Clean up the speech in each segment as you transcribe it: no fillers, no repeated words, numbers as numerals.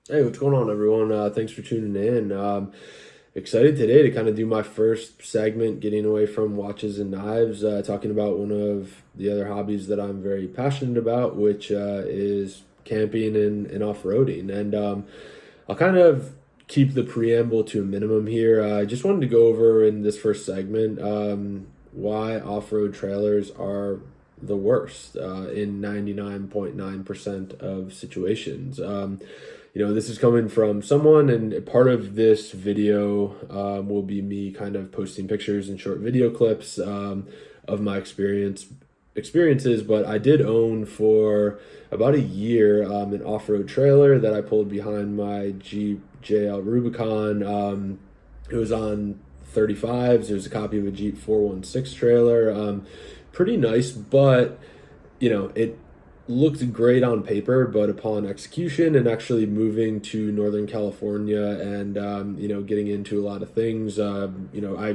Hey, what's going on, everyone? Thanks for tuning in. Excited today to kind of do my first segment, getting away from watches and knives, talking about one of the other hobbies that I'm very passionate about, which is camping and off-roading. And I'll kind of keep the preamble to a minimum here. I just wanted to go over in this first segment why off-road trailers are the worst in 99.9% of situations. This is coming from someone, and part of this video will be me kind of posting pictures and short video clips of my experiences. But I did own for about a year an off-road trailer that I pulled behind my Jeep JL Rubicon. It was on 35s. There's a copy of a Jeep 416 trailer. Pretty nice, but it looked great on paper, but upon execution and actually moving to Northern California and getting into a lot of things, I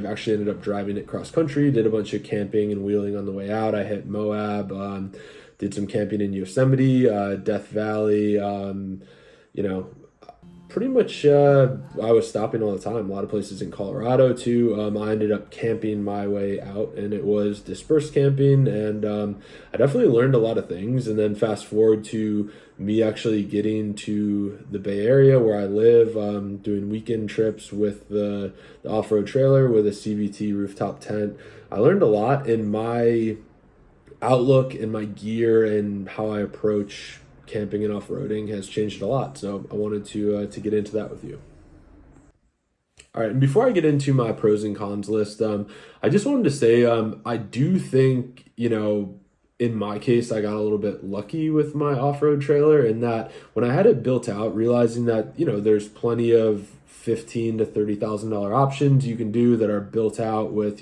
actually ended up driving it cross country, did a bunch of camping and wheeling on the way out. I hit Moab, did some camping in Yosemite, Death Valley, you know, pretty much I was stopping all the time. A lot of places in Colorado too. I ended up camping my way out, and it was dispersed camping, and I definitely learned a lot of things. And then fast forward to me actually getting to the Bay Area where I live, doing weekend trips with the off-road trailer with a CVT rooftop tent. I learned a lot in my outlook and my gear and how I approach camping and off-roading has changed a lot. So I wanted to get into that with you. All right, and before I get into my pros and cons list, I just wanted to say I do think, in my case, I got a little bit lucky with my off-road trailer in that when I had it built out, realizing that, there's plenty of $15,000 to $30,000 options you can do that are built out with,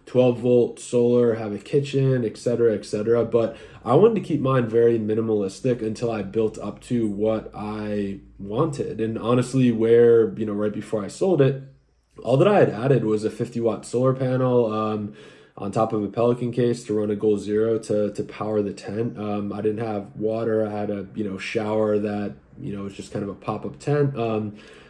12-volt solar, have a kitchen, etc., etc. But I wanted to keep mine very minimalistic until I built up to what I wanted. And honestly, where, right before I sold it, all that I had added was a 50-watt solar panel on top of a Pelican case to run a Goal Zero to power the tent. I didn't have water. I had a, shower that, was just kind of a pop-up tent.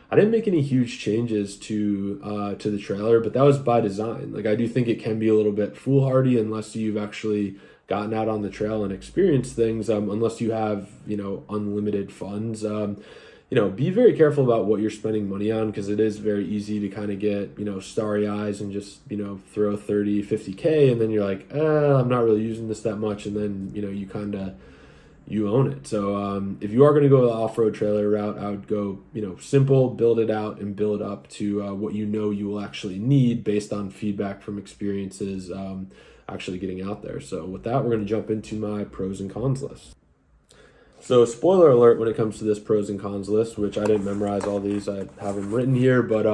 I didn't make any huge changes to the trailer, but that was by design. Like, I do think it can be a little bit foolhardy unless you've actually gotten out on the trail and experienced things. Unless you have unlimited funds. Be very careful about what you're spending money on, because it is very easy to kind of get starry eyes and just throw 30, 50K, and then you're like, I'm not really using this that much, and then you own it. So if you are going to go the off-road trailer route, I would go, simple, build it out and build up to what you will actually need based on feedback from experiences actually getting out there. So with that, we're going to jump into my pros and cons list. So spoiler alert when it comes to this pros and cons list, which I didn't memorize all these. I have them written here, but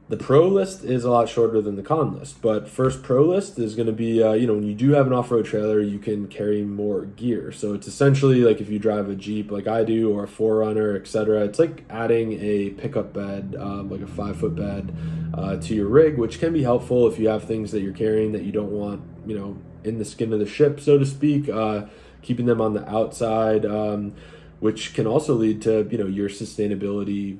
the pro list is a lot shorter than the con list. But first pro list is going to be, when you do have an off-road trailer, you can carry more gear. So it's essentially like if you drive a Jeep like I do, or a 4Runner, etc. It's like adding a pickup bed, like a 5-foot bed to your rig, which can be helpful if you have things that you're carrying that you don't want, in the skin of the ship, so to speak, keeping them on the outside, which can also lead to, your sustainability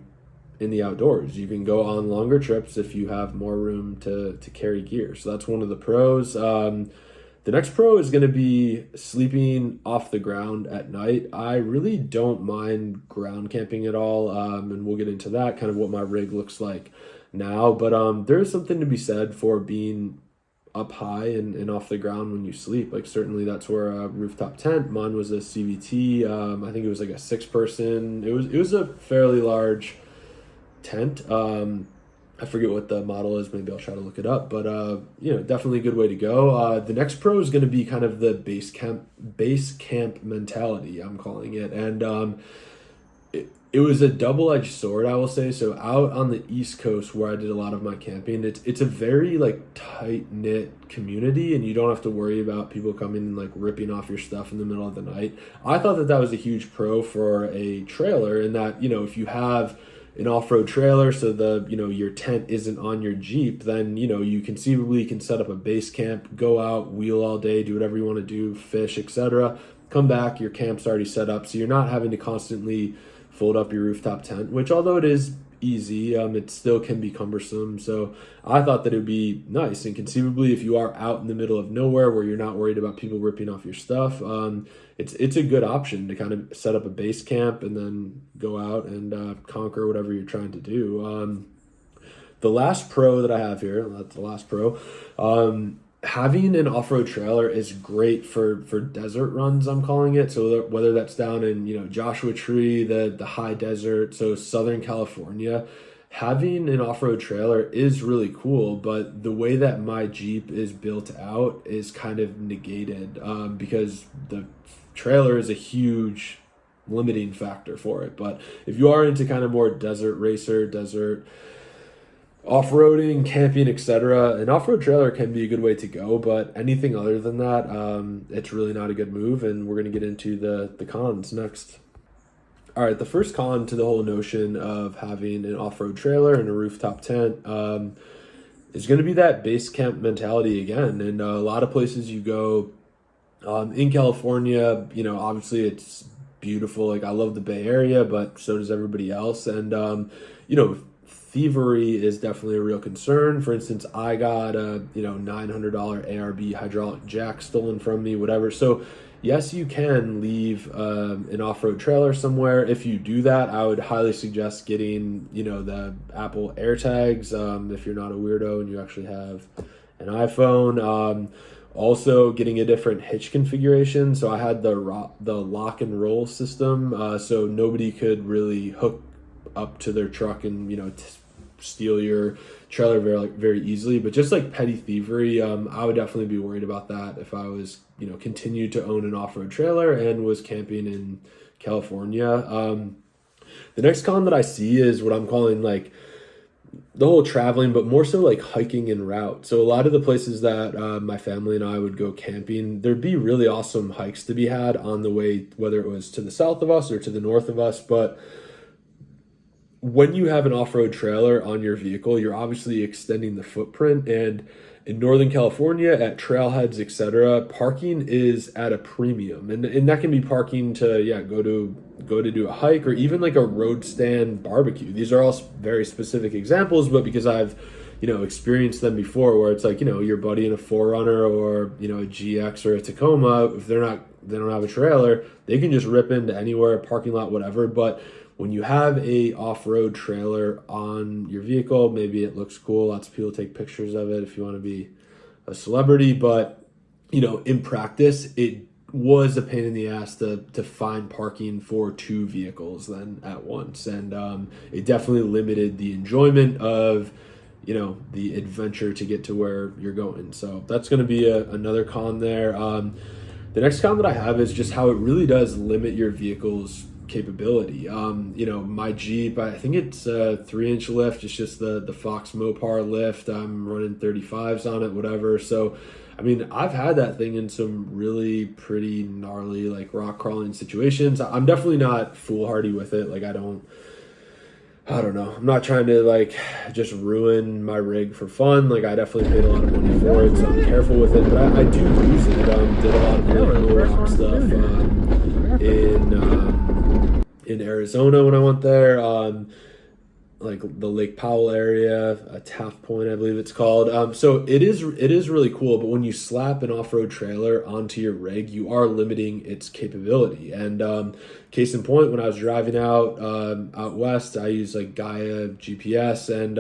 in the outdoors. You can go on longer trips if you have more room to carry gear. So that's one of the pros. The next pro is going to be sleeping off the ground at night. I really don't mind ground camping at all, and we'll get into that, kind of what my rig looks like now. But there is something to be said for being up high and off the ground when you sleep. Like, certainly that's where a rooftop tent. Mine was a CVT. I think it was like a 6-person. It was a fairly large tent. I forget what the model is. Maybe I'll try to look it up. But definitely a good way to go. The next pro is going to be kind of the base camp mentality, I'm calling it, and it was a double-edged sword, I will say. So out on the East Coast, where I did a lot of my camping, it's a very tight-knit community, and you don't have to worry about people coming and ripping off your stuff in the middle of the night. I thought that was a huge pro for a trailer, in that if you have an off-road trailer, so your tent isn't on your Jeep, then you conceivably can set up a base camp, go out, wheel all day, do whatever you want to do, fish, etc. Come back, your camp's already set up, so you're not having to constantly fold up your rooftop tent, which although it is easy, it still can be cumbersome. So I thought that it would be nice, and conceivably if you are out in the middle of nowhere where you're not worried about people ripping off your stuff, it's a good option to kind of set up a base camp and then go out and conquer whatever you're trying to do. The last pro that I have here, that's the last pro, having an off-road trailer is great for desert runs, I'm calling it. So that whether that's down in, Joshua Tree, the high desert, so Southern California, having an off-road trailer is really cool. But the way that my Jeep is built out is kind of negated because the trailer is a huge limiting factor for it. But if you are into kind of more desert racer, desert off-roading, camping, etc., an off-road trailer can be a good way to go, but anything other than that, it's really not a good move, and we're going to get into the cons next. All right, the first con to the whole notion of having an off-road trailer and a rooftop tent is going to be that base camp mentality again. And a lot of places you go in California, obviously it's beautiful. Like, I love the Bay Area, but so does everybody else. And, thievery is definitely a real concern. For instance, I got a $900 ARB hydraulic jack stolen from me, whatever. So yes, you can leave an off-road trailer somewhere. If you do that, I would highly suggest getting the Apple AirTags if you're not a weirdo and you actually have an iPhone. Also getting a different hitch configuration. So I had the lock and roll system, so nobody could really hook up to their truck and steal your trailer very, very easily. But just like petty thievery, I would definitely be worried about that if I was continued to own an off-road trailer and was camping in California. The next con that I see is what I'm calling like the whole traveling, but more so like hiking en route. So a lot of the places that my family and I would go camping, there'd be really awesome hikes to be had on the way, whether it was to the south of us or to the north of us. But when you have an off-road trailer on your vehicle, you're obviously extending the footprint. And in Northern California, at trailheads, etc., parking is at a premium. And that can be parking to, go to do a hike, or even like a road stand barbecue. These are all very specific examples, but because I've, experienced them before, where it's like, your buddy in a 4Runner or, a GX or a Tacoma, if they don't have a trailer, they can just rip into anywhere, parking lot, whatever. But when you have a off-road trailer on your vehicle, maybe it looks cool. Lots of people take pictures of it if you want to be a celebrity. But, in practice, it was a pain in the ass to find parking for two vehicles then at once. And it definitely limited the enjoyment of, the adventure to get to where you're going. So that's going to be another con there. The next con that I have is just how it really does limit your vehicle's capability. My Jeep, I think it's a 3-inch lift. It's just the Fox Mopar lift. I'm running 35s on it, whatever. So, I've had that thing in some really pretty gnarly, like rock crawling situations. I'm definitely not foolhardy with it. Like, I don't know. I'm not trying to like just ruin my rig for fun. Like, I definitely paid a lot of money for it, so I'm careful with it. But I do use it. Did a lot of really cool rock stuff in Arizona when I went there, like the Lake Powell area, Taft Point, I believe it's called. So it is really cool, but when you slap an off-road trailer onto your rig, you are limiting its capability. And case in point, when I was driving out west, I use like Gaia GPS, and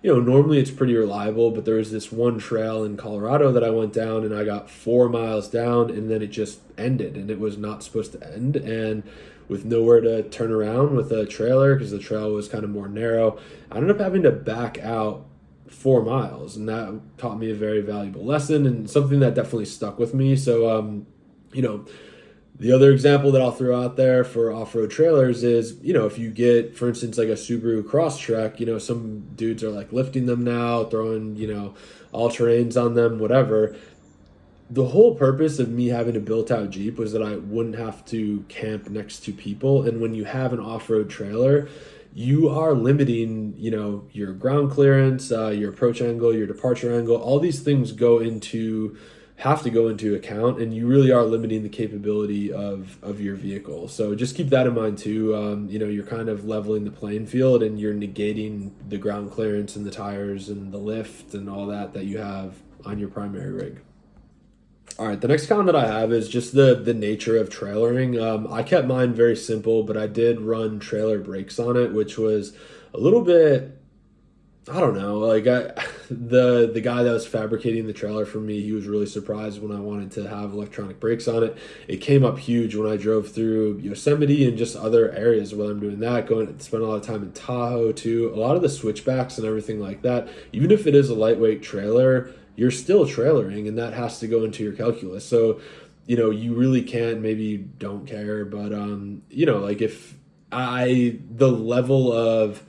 normally it's pretty reliable, but there was this one trail in Colorado that I went down, and I got 4 miles down, and then it just ended, and it was not supposed to end. And with nowhere to turn around with a trailer, because the trail was kind of more narrow, I ended up having to back out 4 miles, and that taught me a very valuable lesson and something that definitely stuck with me. So, the other example that I'll throw out there for off-road trailers is, if you get, for instance, like a Subaru Crosstrek, some dudes are like lifting them now, throwing, all-terrains on them, whatever. The whole purpose of me having a built-out Jeep was that I wouldn't have to camp next to people. And when you have an off-road trailer, you are limiting, your ground clearance, your approach angle, your departure angle. All these things go into have to go into account, and you really are limiting the capability of your vehicle. So just keep that in mind too. You're kind of leveling the playing field, and you're negating the ground clearance and the tires and the lift and all that you have on your primary rig. All right, the next con that I have is just the nature of trailering. I kept mine very simple, but I did run trailer brakes on it, which was a little bit, I don't know, like the guy that was fabricating the trailer for me, he was really surprised when I wanted to have electronic brakes on it. It came up huge when I drove through Yosemite and just other areas where I'm doing that, going to spend a lot of time in Tahoe too. A lot of the switchbacks and everything like that, even if it is a lightweight trailer, you're still trailering, and that has to go into your calculus. So, you really can't, maybe you don't care, but, like if the level of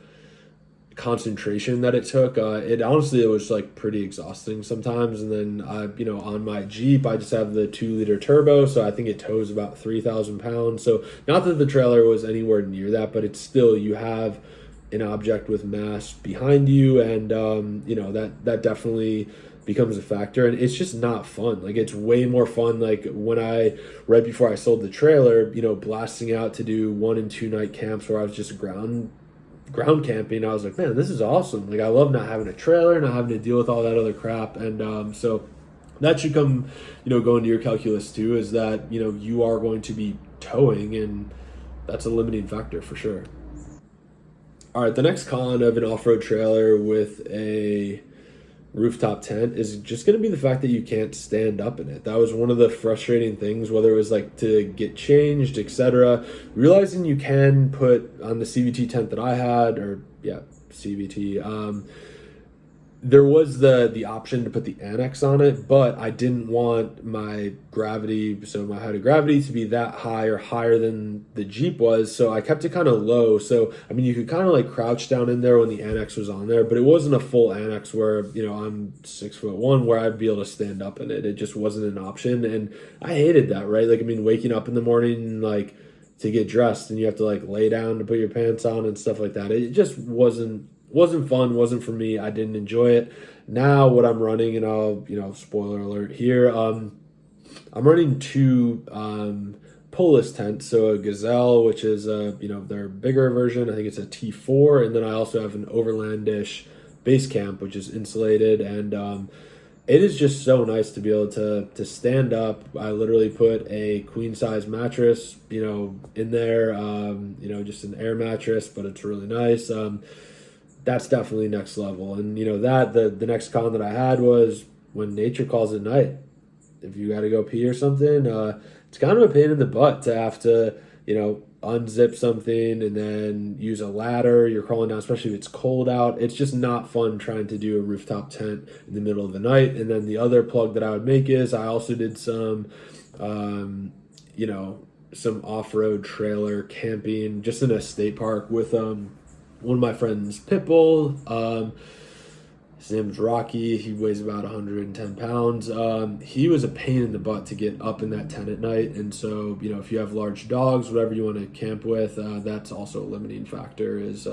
concentration that it took, it was like pretty exhausting sometimes. And then on my Jeep, I just have the 2-liter turbo, so I think it tows about 3,000 pounds. So not that the trailer was anywhere near that, but it's still, you have an object with mass behind you, and that definitely becomes a factor, and it's just not fun. Like, it's way more fun like right before I sold the trailer, blasting out to do 1 and 2 night camps where I was just ground camping. I was like, man, this is awesome. Like, I love not having a trailer, not having to deal with all that other crap. And so that should come, go into your calculus too, is that, you are going to be towing, and that's a limiting factor for sure. All right, the next con of an off-road trailer with a rooftop tent is just going to be the fact that you can't stand up in it. That was one of the frustrating things, whether it was like to get changed, etc. Realizing you can put on the CVT tent that I had, CVT, there was the option to put the annex on it, but I didn't want my gravity, so my height of gravity, to be that high or higher than the Jeep was, so I kept it kind of low. So, I mean, you could kind of like crouch down in there when the annex was on there, but it wasn't a full annex where, I'm 6'1", where I'd be able to stand up in it. It just wasn't an option, and I hated that, right? Like, I mean, waking up in the morning, like, to get dressed, and you have to, like, lay down to put your pants on and stuff like that. It just wasn't fun, wasn't for me. I didn't enjoy it. Now what I'm running, and I'll, spoiler alert here, I'm running 2 Polis tents. So a Gazelle, which is their bigger version. I think it's a T4, and then I also have an Overlandish base camp, which is insulated, and it is just so nice to be able to stand up. I literally put a queen size mattress, in there, just an air mattress, but it's really nice. That's definitely next level. And the next con that I had was when nature calls at night. If you got to go pee or something, it's kind of a pain in the butt to have to unzip something and then use a ladder. You're crawling down, especially if it's cold out. It's just not fun trying to do a rooftop tent in the middle of the night. And then the other plug that I would make is I also did some some off-road trailer camping just in a state park with one of my friends' pit bull. His name's Rocky. He weighs about 110 pounds. He was a pain in the butt to get up in that tent at night. And so, if you have large dogs, whatever you want to camp with, that's also a limiting factor, is,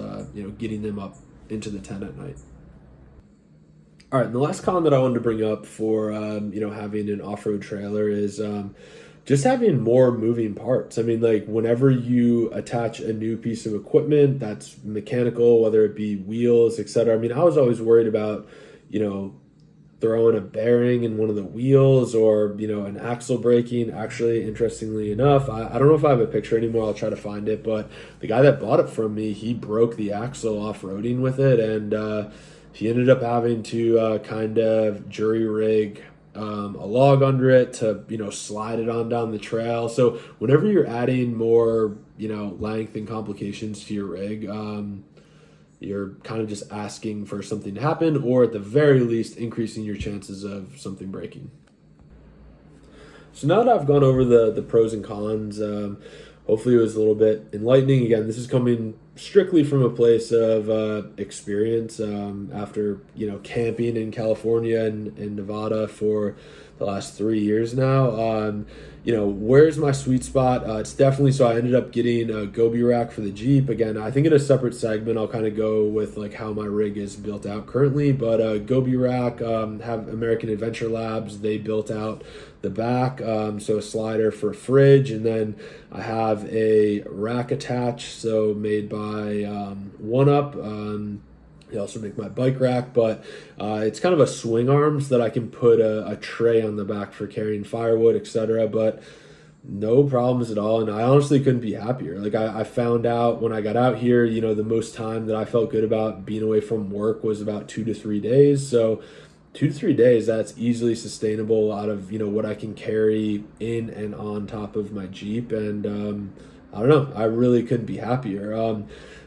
getting them up into the tent at night. All right, and the last con that I wanted to bring up for, having an off-road trailer is just having more moving parts. I mean, like, whenever you attach a new piece of equipment that's mechanical, whether it be wheels, etc. I mean, I was always worried about, throwing a bearing in one of the wheels, or, an axle breaking. Actually, interestingly enough, I don't know if I have a picture anymore. I'll try to find it. But the guy that bought it from me, he broke the axle off-roading with it, and he ended up having to kind of jury rig a log under it to slide it on down the trail. So whenever you're adding more length and complications to your rig, you're kind of just asking for something to happen, or at the very least increasing your chances of something breaking. So now that I've gone over the pros and cons, hopefully it was a little bit enlightening. Again, this is coming strictly from a place of experience, after camping in California and Nevada for the last 3 years now. where's my sweet spot? It's definitely, so I ended up getting a Gobi rack for the Jeep. Again, I think in a separate segment, I'll kind of go with like how my rig is built out currently, but Gobi rack, have American Adventure Labs. They built out the back, so a slider for a fridge, and then I have a rack attached, so made by OneUp. They also make my bike rack, but it's kind of a swing arm so that I can put a tray on the back for carrying firewood, etc. But no problems at all, and I honestly couldn't be happier. Like I found out when I got out here, the most time that I felt good about being away from work was about 2 to 3 days. So 2 to 3 days, that's easily sustainable out of what I can carry in and on top of my Jeep, and I don't know, I really couldn't be happier.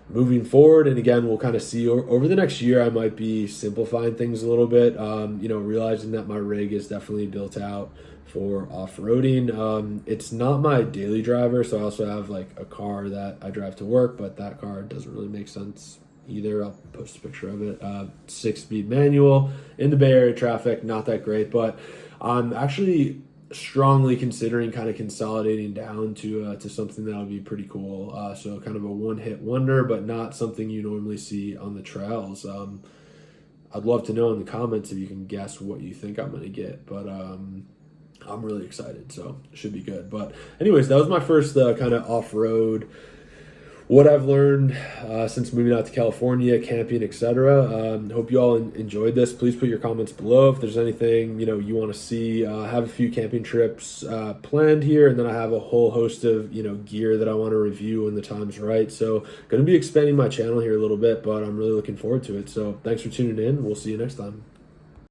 Moving forward, and again, we'll kind of see over the next year, I might be simplifying things a little bit, realizing that my rig is definitely built out for off-roading. It's not my daily driver, so I also have like a car that I drive to work, but that car doesn't really make sense either. I'll post a picture of it. 6-speed manual in the Bay Area traffic, not that great, but I'm actually strongly considering kind of consolidating down to something that'll be pretty cool. So kind of a one-hit wonder, but not something you normally see on the trails. I'd love to know in the comments if you can guess what you think I'm going to get, but I'm really excited, so it should be good. But anyways, that was my first kind of off-road, what I've learned since moving out to California, camping, etc. Hope you all enjoyed this. Please put your comments below if there's anything you want to see. I have a few camping trips planned here, and then I have a whole host of gear that I want to review when the time's right. So going to be expanding my channel here a little bit, but I'm really looking forward to it. So thanks for tuning in. We'll see you next time.